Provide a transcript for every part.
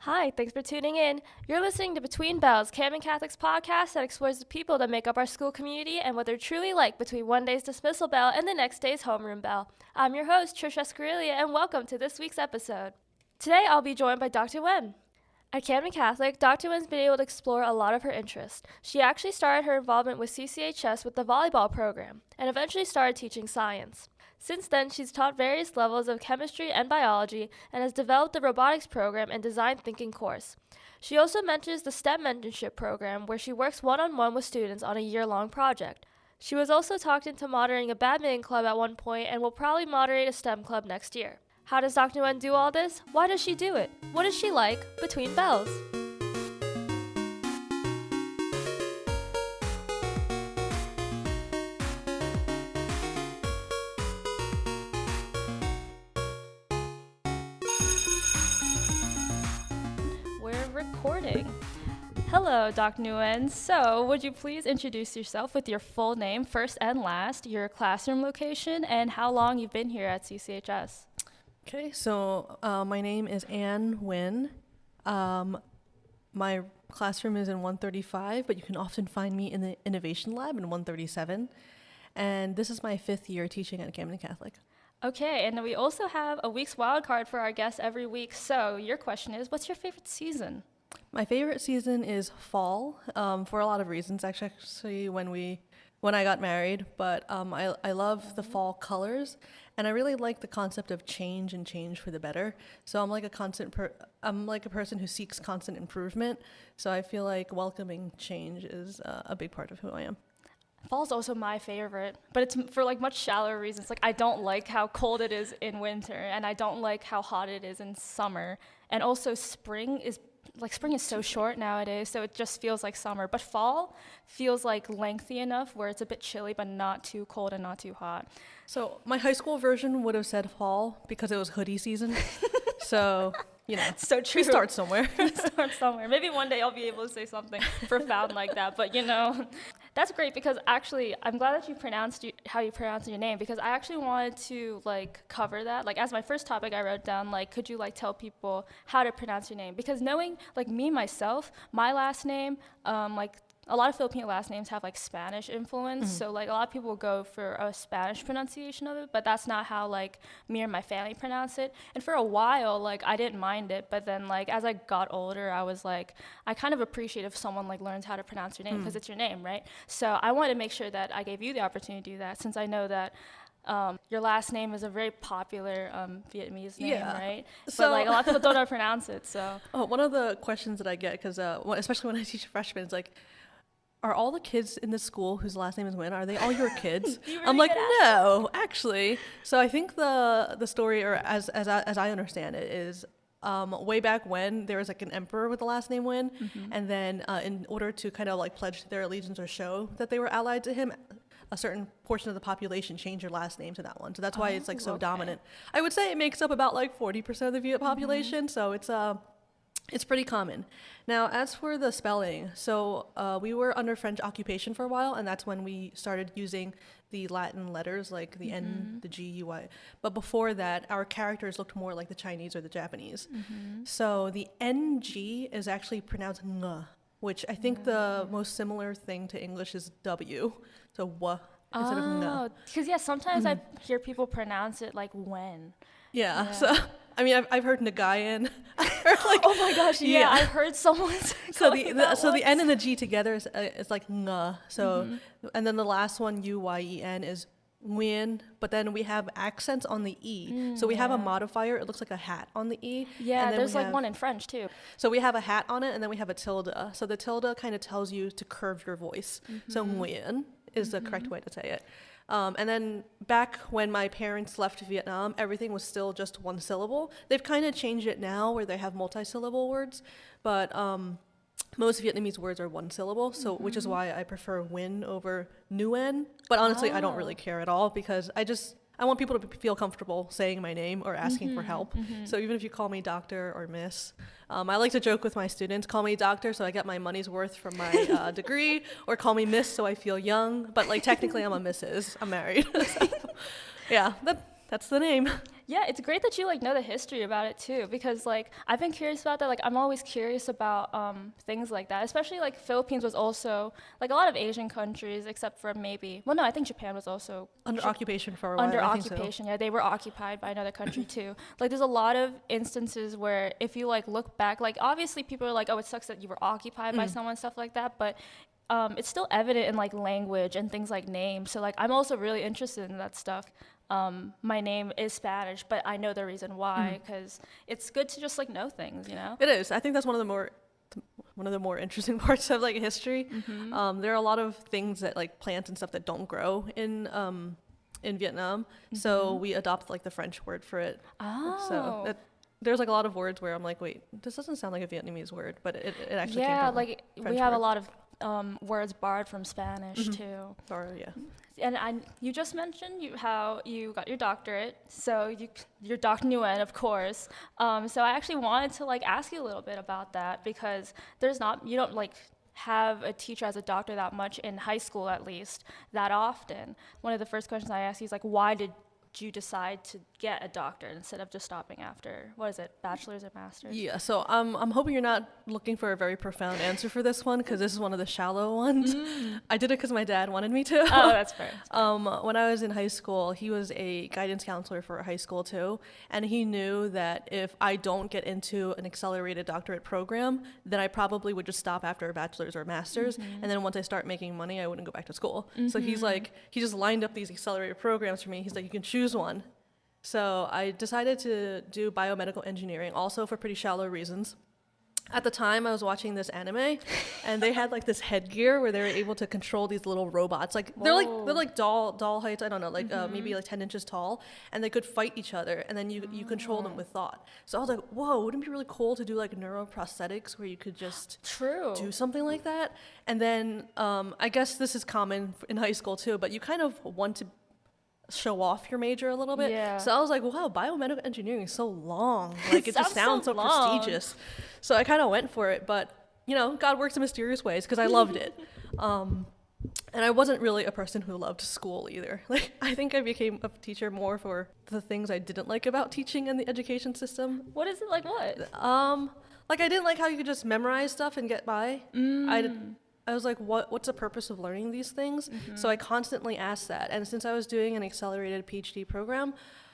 Hi, thanks for tuning in. You're listening to Between Bells, Camden Catholic's podcast that explores the people that make up our school community and what they're truly like between one day's dismissal bell and the next day's homeroom bell. I'm your host, Trish, and welcome to this week's episode. Today, I'll be joined by Dr. Nguyen. At Camden Catholic, Dr. Nguyen's been able to explore a lot of her interests. She actually started her involvement with CCHS with the volleyball program and eventually started teaching science. Since then, she's taught various levels of chemistry and biology and has developed the robotics program and design thinking course. She also mentors the STEM mentorship program where she works one-on-one with students on a year-long project. She was also talked into moderating a badminton club at one point and will probably moderate a STEM club next year. How does Dr. Nguyen do all this? Why does she do it? What is she like between bells? We're recording. Hello, Dr. Nguyen. So, would you please introduce yourself with your full name, first and last, your classroom location, and how long you've been here at CCHS? Okay, so my name is Nguyen. My classroom is in 135, but you can often find me in the Innovation Lab in 137. And this is my 5th year teaching at Camden Catholic. Okay, and then we also have a week's wild card for our guests every week. So your question is, what's your favorite season? My favorite season is fall, for a lot of reasons. Actually, when I got married, but I love the fall colors, and I really like the concept of change and change for the better. So I'm like a person who seeks constant improvement. So I feel like welcoming change is a big part of who I am. Fall's also my favorite, but it's for like much shallower reasons. Like I don't like how cold it is in winter, and I don't like how hot it is in summer. And also spring is so short nowadays, so it just feels like summer. But fall feels like lengthy enough where it's a bit chilly, but not too cold and not too hot. So my high school version would have said fall because it was hoodie season. So, So true. We start somewhere. Maybe one day I'll be able to say something profound like that. But that's great because actually I'm glad that you pronounced how you pronounce your name, because I actually wanted to cover that. As my first topic I wrote down, could you tell people how to pronounce your name? Because knowing me myself, my last name, a lot of Filipino last names have Spanish influence, so a lot of people go for a Spanish pronunciation of it, but that's not how me and my family pronounce it. And for a while, I didn't mind it, but then as I got older, I was I kind of appreciate if someone learns how to pronounce your name, because it's your name, right? So I wanted to make sure that I gave you the opportunity to do that, since I know that your last name is a very popular Vietnamese name, right? So, but a lot of people don't know how to pronounce it. So one of the questions that I get, because especially when I teach freshmen, it's are all the kids in this school whose last name is Nguyen, are they all your kids? I'm no, actually. So I think the story, or as I understand it, is way back when there was an emperor with the last name Nguyen, and then in order to kind of pledge their allegiance or show that they were allied to him, a certain portion of the population changed their last name to that one. So that's why it's so dominant. I would say it makes up about 40% of the Viet population, so it's pretty common. Now, as for the spelling, so we were under French occupation for a while, and that's when we started using the Latin letters, like the N, the G, U, Y. But before that, our characters looked more like the Chinese or the Japanese. So the NG is actually pronounced ng, which I think the most similar thing to English is W. So w instead of ng. Because sometimes I hear people pronounce it when. Yeah. So I mean, I've heard Nguyen. Oh my gosh, yeah. I've heard someone say the N and the G together is ng. So and then the last one, Uyen, is Nguyen, but then we have accents on the E. So we have a modifier. It looks like a hat on the E. Yeah, and there's one in French too. So we have a hat on it, and then we have a tilde. So the tilde kind of tells you to curve your voice. So Nguyen is the correct way to say it. And then back when my parents left Vietnam, everything was still just one syllable. They've kind of changed it now where they have multi-syllable words, but most Vietnamese words are one syllable, so which is why I prefer Nguyen over Nguyen. But honestly, I don't really care at all, because I want people to feel comfortable saying my name or asking for help. So even if you call me doctor or miss, I like to joke with my students, call me doctor so I get my money's worth from my degree, or call me miss so I feel young. But technically I'm a Mrs. I'm married. So, yeah, that's the name. Yeah, it's great that you like know the history about it too, because like I've been curious about that. Like I'm always curious about things like that, especially like Philippines was also like a lot of Asian countries, except for maybe well, no, I think Japan was also Under occupation for a while. under I think so. occupation. Yeah, they were occupied by another country too. Like there's a lot of instances where if you like look back, like obviously people are like, oh, it sucks that you were occupied by someone, stuff like that, but it's still evident in like language and things like names. So like I'm also really interested in that stuff. My name is Spanish, but I know the reason why, because it's good to just like know things, you know? It is. I think that's one of the more interesting parts of like history. There are a lot of things that like plants and stuff that don't grow in Vietnam, so we adopt like the French word for it. Oh. So there's like a lot of words where I'm like, wait, this doesn't sound like a Vietnamese word, but it actually came Yeah, from like French we have word. a lot of words borrowed from Spanish too. Or yeah. And you just mentioned how you got your doctorate, so you're Dr. Nguyen, of course. So I actually wanted to like ask you a little bit about that because you don't like have a teacher as a doctor that much in high school, at least that often. One of the first questions I asked you is like, why did you decide to get a doctorate instead of just stopping after, what is it, bachelor's or master's? Yeah, so I'm hoping you're not looking for a very profound answer for this one because this is one of the shallow ones. I did it because my dad wanted me to. Oh, that's fair. When I was in high school, he was a guidance counselor for high school too, and he knew that if I don't get into an accelerated doctorate program, then I probably would just stop after a bachelor's or a master's, and then once I start making money, I wouldn't go back to school. So he's like, he just lined up these accelerated programs for me. He's like, you can choose one. So I decided to do biomedical engineering, also for pretty shallow reasons. At the time, I was watching this anime, and they had like this headgear where they were able to control these little robots. Like they're like doll heights. I don't know, like maybe like 10 inches tall, and they could fight each other, and then you control them with thought. So I was like, whoa, wouldn't it be really cool to do like neuroprosthetics where you could just do something like that? And then I guess this is common in high school too, but you kind of want to show off your major a little bit. Yeah. So I was like, wow, biomedical engineering is so long. Like it just sounds so long. prestigious. So I kind of went for it, but you know, God works in mysterious ways because I loved it. And I wasn't really a person who loved school either. Like I think I became a teacher more for the things I didn't like about teaching in the education system. What is it like? What? Like I didn't like how you could just memorize stuff and get by. I was like, what's the purpose of learning these things? So I constantly asked that. And since I was doing an accelerated PhD program,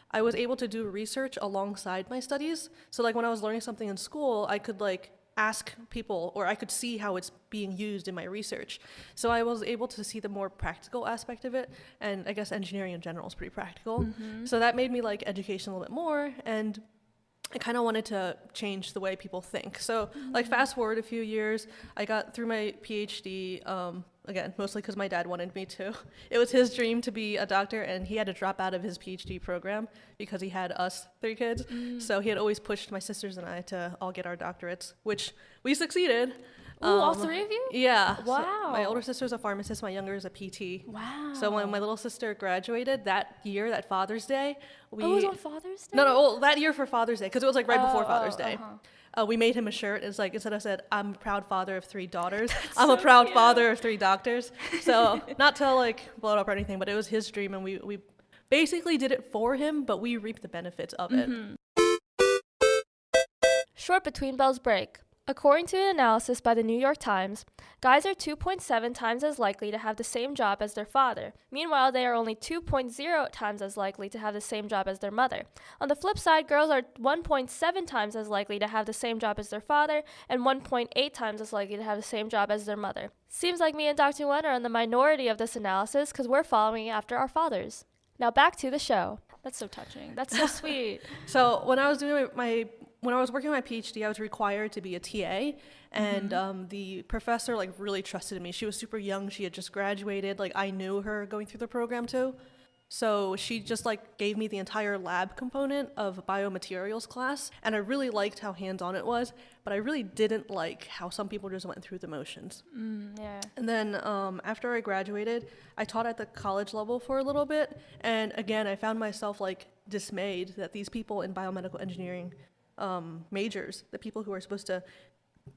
I was able to do research alongside my studies. So like when I was learning something in school, I could like ask people or I could see how it's being used in my research. So I was able to see the more practical aspect of it. And I guess engineering in general is pretty practical. So that made me like education a little bit more. And I kind of wanted to change the way people think. So like fast forward a few years, I got through my PhD, again, mostly because my dad wanted me to. It was his dream to be a doctor, and he had to drop out of his PhD program because he had us 3 kids. So he had always pushed my sisters and I to all get our doctorates, which we succeeded. Ooh, all 3 of you? Yeah. Wow. So my older sister is a pharmacist, my younger is a PT. Wow. So when my little sister graduated that year, that Father's Day, it was on Father's Day? No, well, that year for Father's Day, because it was like right before Father's Day. We made him a shirt. It's like, instead I said, I'm a proud father of 3 daughters, I'm a proud father of 3 doctors. So not to like blow it up or anything, but it was his dream, and we basically did it for him, but we reaped the benefits of it. Short between bells break. According to an analysis by the New York Times, guys are 2.7 times as likely to have the same job as their father. Meanwhile, they are only 2.0 times as likely to have the same job as their mother. On the flip side, girls are 1.7 times as likely to have the same job as their father and 1.8 times as likely to have the same job as their mother. Seems like me and Dr. Nguyen are in the minority of this analysis because we're following after our fathers. Now back to the show. That's so touching. That's so sweet. So when I was doing when I was working on my PhD, I was required to be a TA, and the professor like really trusted me. She was super young. She had just graduated. Like I knew her going through the program too. So she just like gave me the entire lab component of biomaterials class, and I really liked how hands-on it was, but I really didn't like how some people just went through the motions. Yeah. And then after I graduated, I taught at the college level for a little bit, and again, I found myself like dismayed that these people in biomedical engineering majors, the people who are supposed to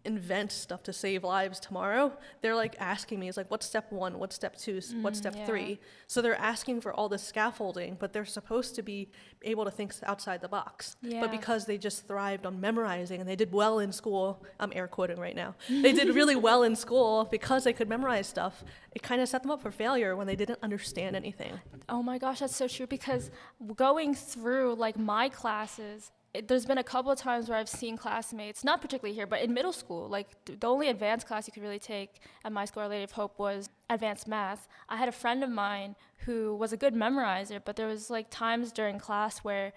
invent stuff to save lives tomorrow. They're like asking me, it's like, what's step 1, what's step 2, what's step 3? So they're asking for all this scaffolding, but they're supposed to be able to think outside the box. But because they just thrived on memorizing and they did well in school, I'm air quoting right now, they did really well in school because they could memorize stuff, it kind of set them up for failure when they didn't understand anything. Oh my gosh, that's so true, because going through like my classes, there's been a couple of times where I've seen classmates, not particularly here, but in middle school, like the only advanced class you could really take at my school, Our Lady of Hope, was advanced math. I had a friend of mine who was a good memorizer, but there was like times during class where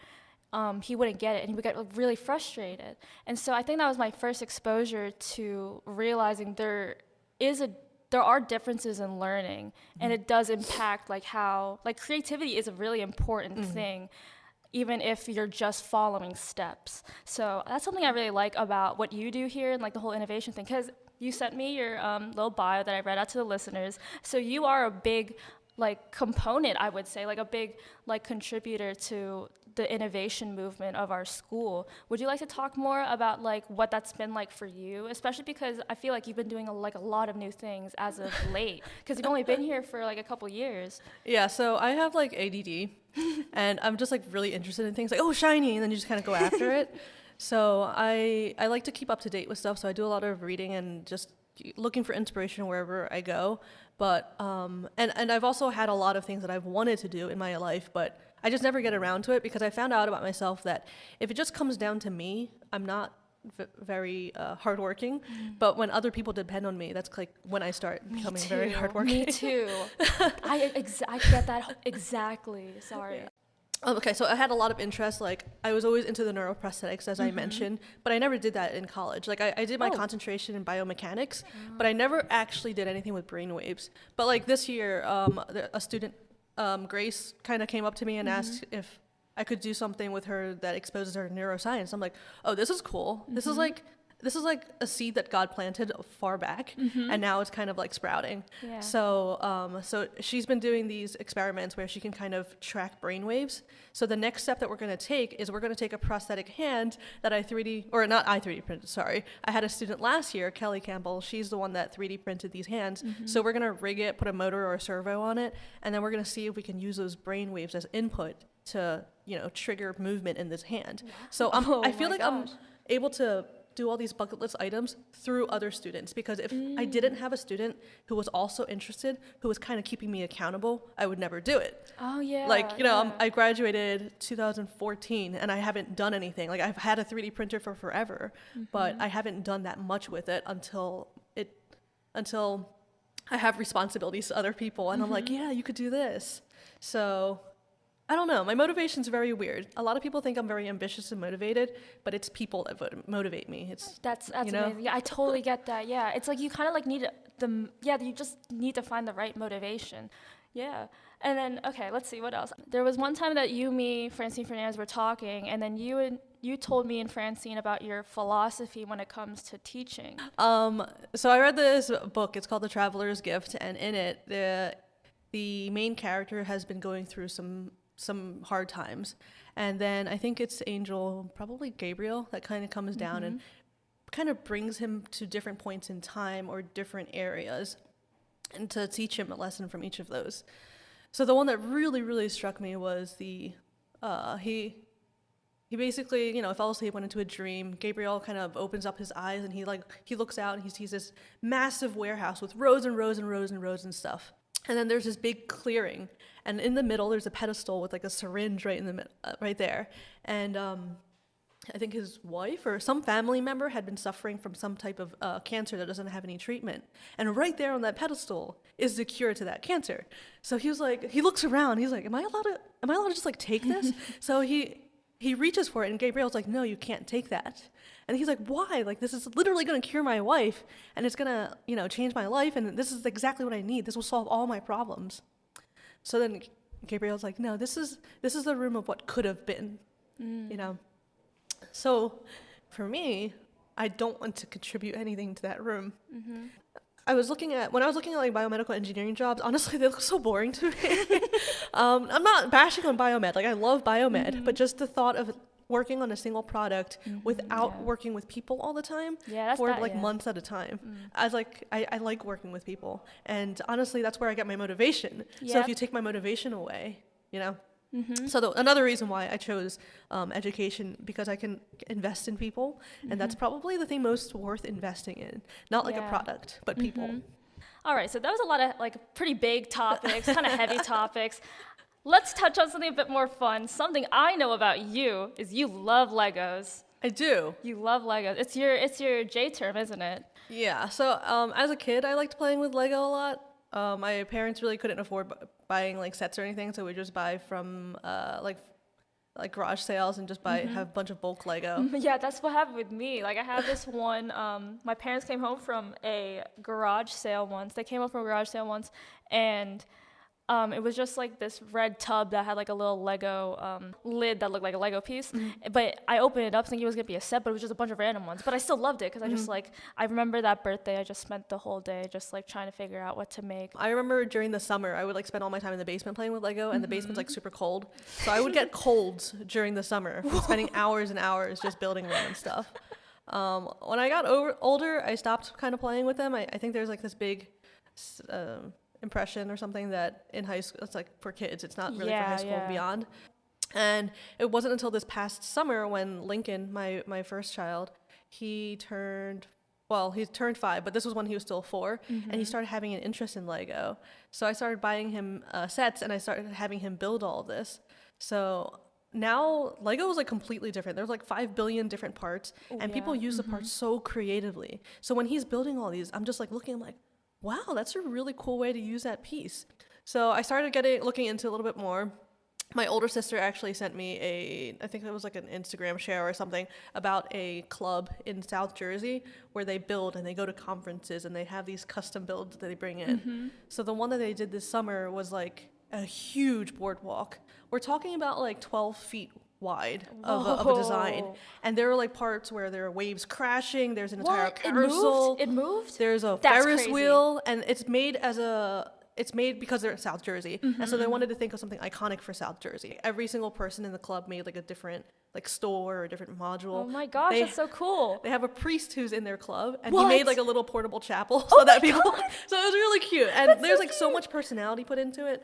he wouldn't get it and he would get really frustrated. And so I think that was my first exposure to realizing there are differences in learning, and it does impact like how, like creativity is a really important thing, even if you're just following steps. So that's something I really like about what you do here and like the whole innovation thing, because you sent me your little bio that I read out to the listeners. So you are a big like component, I would say, like a big like contributor to the innovation movement of our school. Would you like to talk more about like what that's been like for you, especially because I feel like you've been doing a lot of new things as of late, because you've only been here for like a couple years. Yeah, so I have like ADD and I'm just like really interested in things like, oh, shiny, and then you just kind of go after it. So I like to keep up to date with stuff, so I do a lot of reading and just looking for inspiration wherever I go. But and I've also had a lot of things that I've wanted to do in my life, but I just never get around to it, because I found out about myself that if it just comes down to me, I'm not very hardworking. But when other people depend on me, that's like when I start becoming very hardworking. Me too. I get that exactly. Sorry. Okay, so I had a lot of interest. Like, I was always into the neuroprosthetics, as I mentioned, but I never did that in college. Like, I did my concentration in biomechanics, but I never actually did anything with brainwaves. But like this year, a student, Grace, kind of came up to me and asked if I could do something with her that exposes her to neuroscience. I'm like, oh, this is cool. This is like a seed that God planted far back, and now it's kind of like sprouting. Yeah. So she's been doing these experiments where she can kind of track brainwaves. So the next step that we're going to take is we're going to take a prosthetic hand that I 3D printed, sorry. I had a student last year, Kelly Campbell. She's the one that 3D printed these hands. So we're going to rig it, put a motor or a servo on it, and then we're going to see if we can use those brainwaves as input to, trigger movement in this hand. So I feel like I'm able to do all these bucket list items through other students, because if I didn't have a student who was also interested, who was kind of keeping me accountable, I would never do it. Oh yeah. Like, I graduated 2014 and I haven't done anything. Like, I've had a 3D printer for forever, but I haven't done that much with it until I have responsibilities to other people, and I'm like, yeah, you could do this. So I don't know. My motivation's very weird. A lot of people think I'm very ambitious and motivated, but it's people that motivate me. That's amazing. Yeah, I totally get that. Yeah, it's like you kind of like you just need to find the right motivation. Yeah. And then, okay, let's see, what else? There was one time that me, Francine Fernandez were talking, and then you told me and Francine about your philosophy when it comes to teaching. So I read this book. It's called The Traveler's Gift, and in it, the main character has been going through some hard times, and then I think it's Angel, probably Gabriel, that kind of comes down and kind of brings him to different points in time or different areas, and to teach him a lesson from each of those. So the one that really, really struck me was he basically, fell asleep, went into a dream. Gabriel kind of opens up his eyes, and he looks out and he sees this massive warehouse with rows and rows and rows and rows and stuff. And then there's this big clearing, and in the middle there's a pedestal with like a syringe right there. And I think his wife or some family member had been suffering from some type of cancer that doesn't have any treatment. And right there on that pedestal is the cure to that cancer. So he looks around, he's like, am I allowed to just like take this? So he reaches for it, and Gabriel's like, no, you can't take that. And he's like, why? Like, this is literally going to cure my wife, and it's going to, change my life, and this is exactly what I need. This will solve all my problems. So then Gabriel's like, no, this is the room of what could have been, So for me, I don't want to contribute anything to that room. When I was looking at like biomedical engineering jobs, honestly, they look so boring to me. I'm not bashing on biomed. Like, I love biomed, but just the thought of working on a single product without working with people all the time for months at a time. I like working with people, and honestly that's where I get my motivation. So if you take my motivation away, you know. So another reason why I chose education, because I can invest in people, and that's probably the thing most worth investing in, not like a product but people. All right, so that was a lot of like pretty big topics, kind of heavy topics. Let's touch on something a bit more fun. Something I know about you is you love Legos. I do. You love Legos. It's your J term, isn't it? Yeah. So as a kid, I liked playing with Lego a lot. My parents really couldn't afford buying like sets or anything, so we just buy from like garage sales and just have a bunch of bulk Lego. Yeah, that's what happened with me. Like I had this one. My parents came home from a garage sale once. And it was just like this red tub that had like a little Lego lid that looked like a Lego piece. But I opened it up thinking it was going to be a set, but it was just a bunch of random ones. But I still loved it because I just I remember that birthday, I just spent the whole day just like trying to figure out what to make. I remember during the summer, I would like spend all my time in the basement playing with Lego, and the basement's like super cold. So I would get colds during the summer from spending hours and hours just building random stuff. When I got older, I stopped kind of playing with them. I think there's like this big impression or something that in high school, it's like for kids, it's not really for high school and beyond. And it wasn't until this past summer when Lincoln, my first child, he turned 5, but this was when he was still 4, and he started having an interest in Lego. So I started buying him sets, and I started having him build all of this. So now Lego is like completely different. There's like 5 billion different parts, and people use the parts so creatively. So when he's building all these, I'm just like looking, I'm like, wow, that's a really cool way to use that piece. So I started looking into a little bit more. My older sister actually sent me I think it was like an Instagram share or something, about a club in South Jersey where they build and they go to conferences and they have these custom builds that they bring in. So the one that they did this summer was like a huge boardwalk. We're talking about like 12 feet wide of a design, and there are like parts where there are waves crashing, there's an entire carousel. It moved? There's a Ferris wheel, and it's made because they're in South Jersey, and so they wanted to think of something iconic for South Jersey. Every single person in the club made like a different like store or a different module. Oh my gosh, that's so cool. They have a priest who's in their club, and he made like a little portable chapel so that people so it was really cute, and there's like so much personality put into it,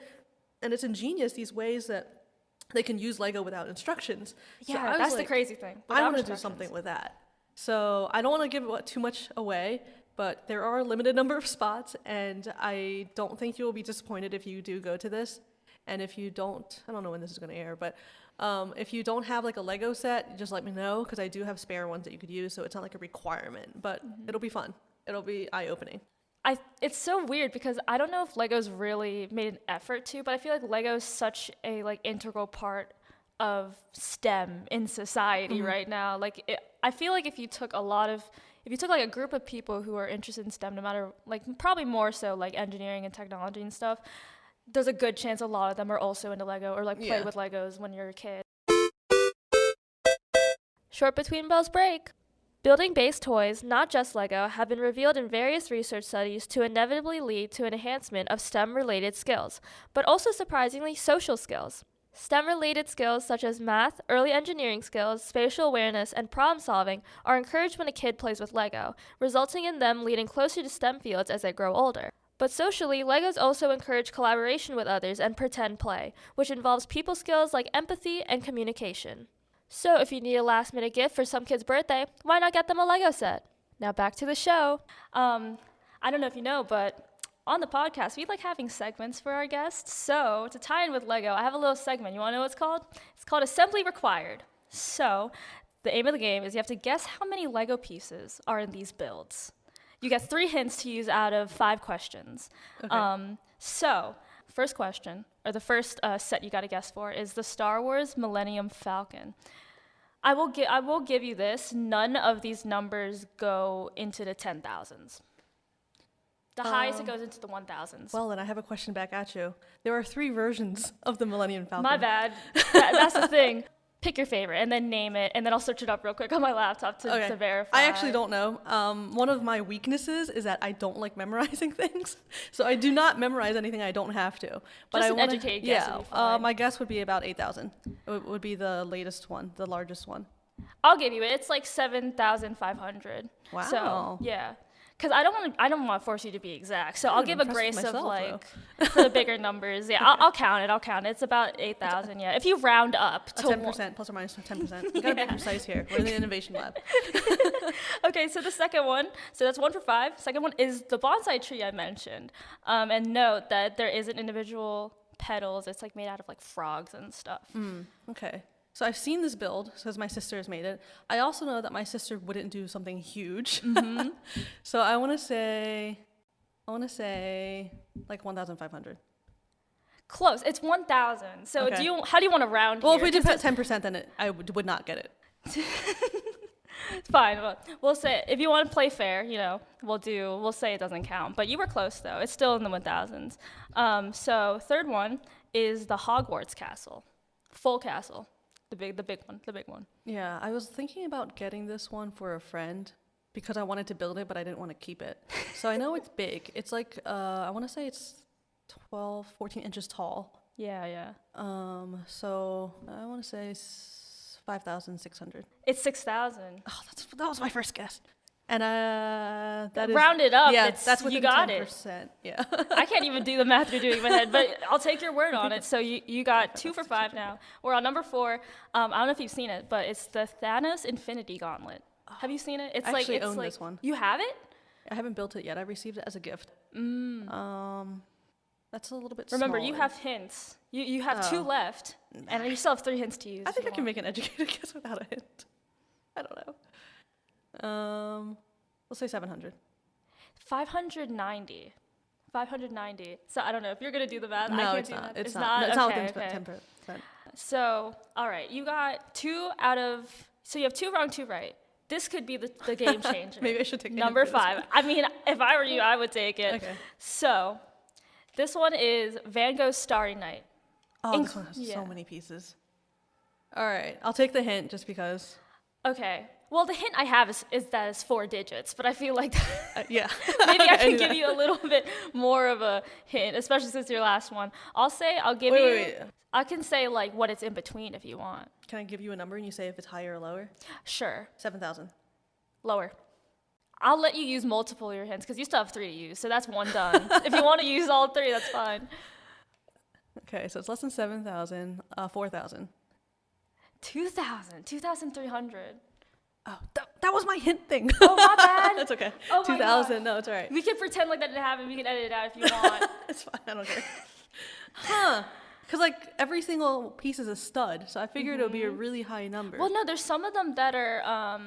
and it's ingenious, these ways that they can use Lego without instructions. Yeah, so that's the crazy thing. I want to do something with that. So I don't want to give too much away, but there are a limited number of spots, and I don't think you will be disappointed if you do go to this. And if you don't, I don't know when this is going to air, but if you don't have like a Lego set, just let me know, because I do have spare ones that you could use, so it's not like a requirement, but it'll be fun. It'll be eye-opening. It's so weird because I don't know if Lego's really made an effort to, but I feel like Lego's such a like integral part of STEM in society right now. Like I feel like if you took like a group of people who are interested in STEM, no matter like probably more so like engineering and technology and stuff, there's a good chance a lot of them are also into Lego or like play with Legos when you're a kid. Short between bells break. Building-based toys, not just Lego, have been revealed in various research studies to inevitably lead to an enhancement of STEM-related skills, but also surprisingly social skills. STEM-related skills such as math, early engineering skills, spatial awareness, and problem-solving are encouraged when a kid plays with Lego, resulting in them leading closer to STEM fields as they grow older. But socially, Legos also encourage collaboration with others and pretend play, which involves people skills like empathy and communication. So if you need a last-minute gift for some kid's birthday, why not get them a Lego set? Now back to the show. I don't know if you know, but on the podcast, we like having segments for our guests. So to tie in with Lego, I have a little segment. You want to know what it's called? It's called Assembly Required. So the aim of the game is you have to guess how many Lego pieces are in these builds. You get 3 hints to use out of 5 questions. Okay. So first question, or the first set you got to guess for, is the Star Wars Millennium Falcon. I will give you this. None of these numbers go into the 10,000s. The highest it goes into the 1,000s. Well, then I have a question back at you. There are 3 versions of the Millennium Falcon. My bad. That's the thing. Pick your favorite and then name it, and then I'll search it up real quick on my laptop to verify. I actually don't know. One of my weaknesses is that I don't like memorizing things, so I do not memorize anything I don't have to. But Just I an wanna, educated guess would be fine. my guess would be about 8,000. It would be the latest one, the largest one. I'll give you it. It's like 7,500. Wow. So yeah, because I don't want to force you to be exact. So I'll give a grace of myself, like for the bigger numbers. Yeah, I'll count it. It's about 8,000. Yeah, if you round up to 10% plus or minus 10%. We gotta be precise here. We're in the innovation lab. Okay, so the second one, so that's 1 for 5. Second one is the bonsai tree I mentioned, and note that there isn't individual petals. It's like made out of like frogs and stuff. Okay. So I've seen this build, because my sister has made it. I also know that my sister wouldn't do something huge. So I want to say like 1,500. Close. It's 1,000. So Okay. how do you want to round Well, here? if we did put 10%, then I would not get it. It's fine. We'll say if you want to play fair, we'll say it doesn't count. But you were close though. It's still in the 1,000s. So third one is the Hogwarts castle, full castle, the big one. Yeah, I was thinking about getting this one for a friend because I wanted to build it, but I didn't want to keep it. So I know it's big. It's like, I want to say it's 12, 14 inches tall. Yeah. So I want to say 5,600. It's 6,000. Oh, that was my first guess. And that is rounded up. Yeah, that's within you got 10%. it. Yeah. I can't even do the math you're doing in my head, but I'll take your word on it. So you got 2 for 5 now. We're on number 4. I don't know if you've seen it, but it's the Thanos Infinity Gauntlet. Have you seen it? It's I like actually it's own like this one. You have it? I haven't built it yet. I received it as a gift. That's a little bit Remember, smaller. you have hints. You have 2 left, and you still have 3 hints to use. I think I can make an educated guess without a hint. I don't know. We'll say 700. 590. 590. So I don't know if you're gonna do the math. No, I can't it's do not. that. It's not. It's okay, not within okay. 10%. So all right, you got 2 out of. So you have 2 wrong, 2 right. This could be the game changer. Maybe I should take number 5. I mean, if I were you, I would take it. Okay. So this one is Van Gogh's Starry Night. Oh, this one has so many pieces. All right, I'll take the hint just because. Okay. Well, the hint I have is that it's 4 digits, but I feel like yeah. maybe I can give you a little bit more of a hint, especially since your last one. I'll give you. Wait. I can say like what it's in between if you want. Can I give you a number and you say if it's higher or lower? Sure. 7,000. Lower. I'll let you use multiple of your hints because you still have 3 to use, so that's 1 done. If you want to use all 3, that's fine. Okay, so it's less than 7,000. 4,000. 2,000. 2,300. Oh, that was my hint thing. Oh, my bad. That's okay. Oh, 2,000. No, it's all right. We can pretend like that didn't happen. We can edit it out if you want. It's fine. I don't care. Huh. Because, like, every single piece is a stud, so I figured it would be a really high number. Well, no, there's some of them that are,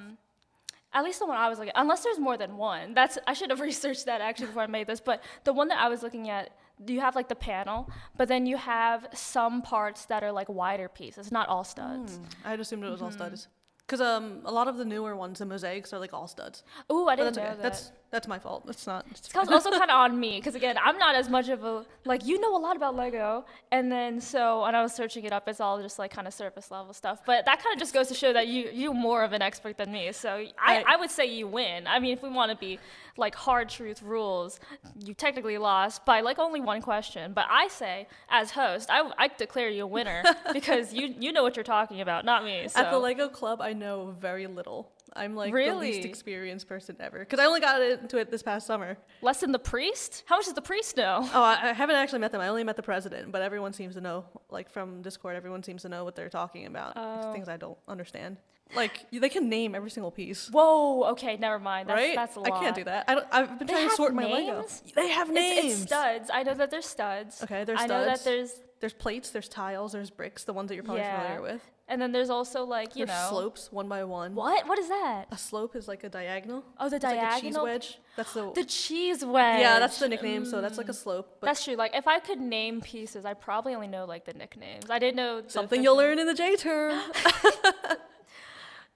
at least the one I was looking at, unless there's more than one. I should have researched that actually before I made this, but the one that I was looking at, you have like the panel, but then you have some parts that are like wider pieces, not all studs. I had assumed it was all studs. Because a lot of the newer ones, the mosaics, are like all studs. Ooh, I But didn't that's know okay. that. That's my fault. It's not. It's It's also kind of on me, because again, I'm not as much of a, like, you know a lot about Lego, and then so when I was searching it up, it's all just like kind of surface level stuff, but that kind of just goes to show that you're more of an expert than me, so I would say you win. I mean, if we want to be like hard truth rules, you technically lost by like only 1 question, but I say, as host, I declare you a winner, because you know what you're talking about, not me. So. At the Lego Club, I know very little. I'm like the Really? least experienced person ever. Because I only got into it this past summer. Less than the priest? How much does the priest know? Oh, I haven't actually met them. I only met the president, but everyone seems to know. Like from Discord, everyone seems to know what they're talking about. It's things I don't understand. Like they can name every single piece. Whoa, okay, never mind. Right? That's a lot. I can't do that. I've been They trying to have sort my names? Lego. They have names. It's studs. I know that there's studs. Okay, there's I studs. know that There's plates, there's tiles, there's bricks, the ones that you're probably familiar with. And then there's also like, you There's know. slopes, one by one. What? What is that? A slope is like a diagonal. Oh, the It's like a cheese diagonal? wedge. That's The cheese wedge. yeah, that's the nickname. So that's like a slope. But That's true. Like, if I could name pieces, I probably only know like the nicknames. I didn't know the something you'll official- learn in the J term.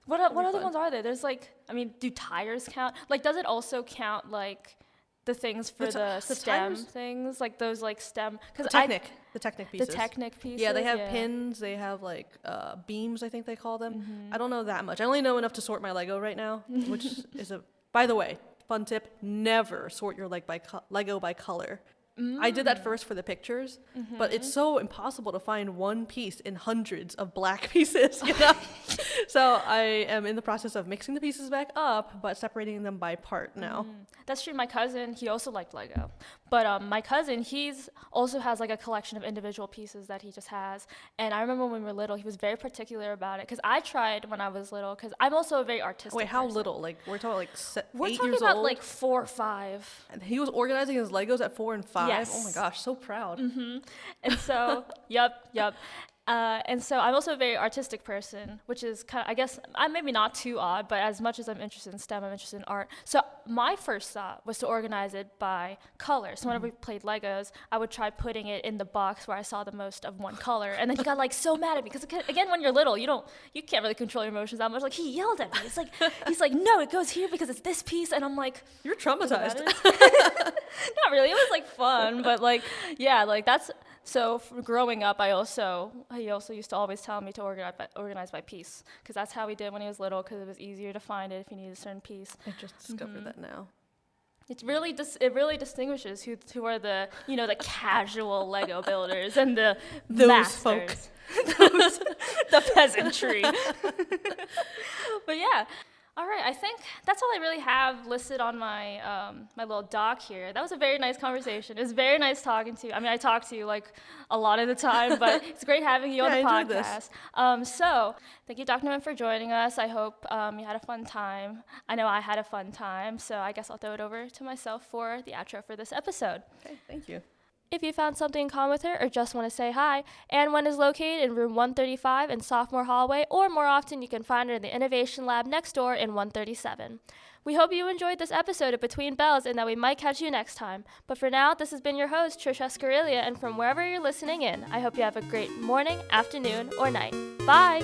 What other ones are there? There's like, I mean, do tires count? Like, does it also count like the things for the STEM things, like those like STEM. The Technic pieces. The Technic pieces. Yeah, they have pins. They have like beams, I think they call them. I don't know that much. I only know enough to sort my Lego right now, which is by the way, fun tip: never sort your Lego by color. I did that first for the pictures, but it's so impossible to find one piece in hundreds of black pieces, you know? So I am in the process of mixing the pieces back up, but separating them by part now. That's true. My cousin, he also liked Lego. But my cousin, also has like a collection of individual pieces that he just has. And I remember when we were little, he was very particular about it. Because I tried when I was little, because I'm also a very artistic Wait, how person. little? Like, we're talking like 8 years old? We're talking about like 4 or 5. And he was organizing his Legos at 4 and 5? Yes. Oh my gosh, so proud. And so, yep. And so I'm also a very artistic person, which is kind of, I guess, I'm maybe not too odd, but as much as I'm interested in STEM, I'm interested in art. So my first thought was to organize it by color. So whenever we played Legos, I would try putting it in the box where I saw the most of one color. And then he got like so mad at me because again, when you're little, you can't really control your emotions that much. Like he yelled at me. He's like, no, it goes here because it's this piece. And I'm like, you're traumatized. Not really. It was like fun, but like, yeah, like that's. So growing up, he also used to always tell me to organize by piece, because that's how he did when he was little, because it was easier to find it if you needed a certain piece. I just discovered that now. It really distinguishes who are the the casual Lego builders and the those masters. folk, the peasantry. But yeah. All right, I think that's all I really have listed on my my little doc here. That was a very nice conversation. It was very nice talking to you. I mean, I talk to you like a lot of the time, but it's great having you on the podcast. So thank you, Dr. Nguyen, for joining us. I hope you had a fun time. I know I had a fun time, so I guess I'll throw it over to myself for the outro for this episode. Okay, thank you. If you found something in common with her or just want to say hi, Nguyen is located in room 135 in Sophomore Hallway, or more often you can find her in the Innovation Lab next door in 137. We hope you enjoyed this episode of Between Bells and that we might catch you next time. But for now, this has been your host, Trish Escarilia, and from wherever you're listening in, I hope you have a great morning, afternoon, or night. Bye!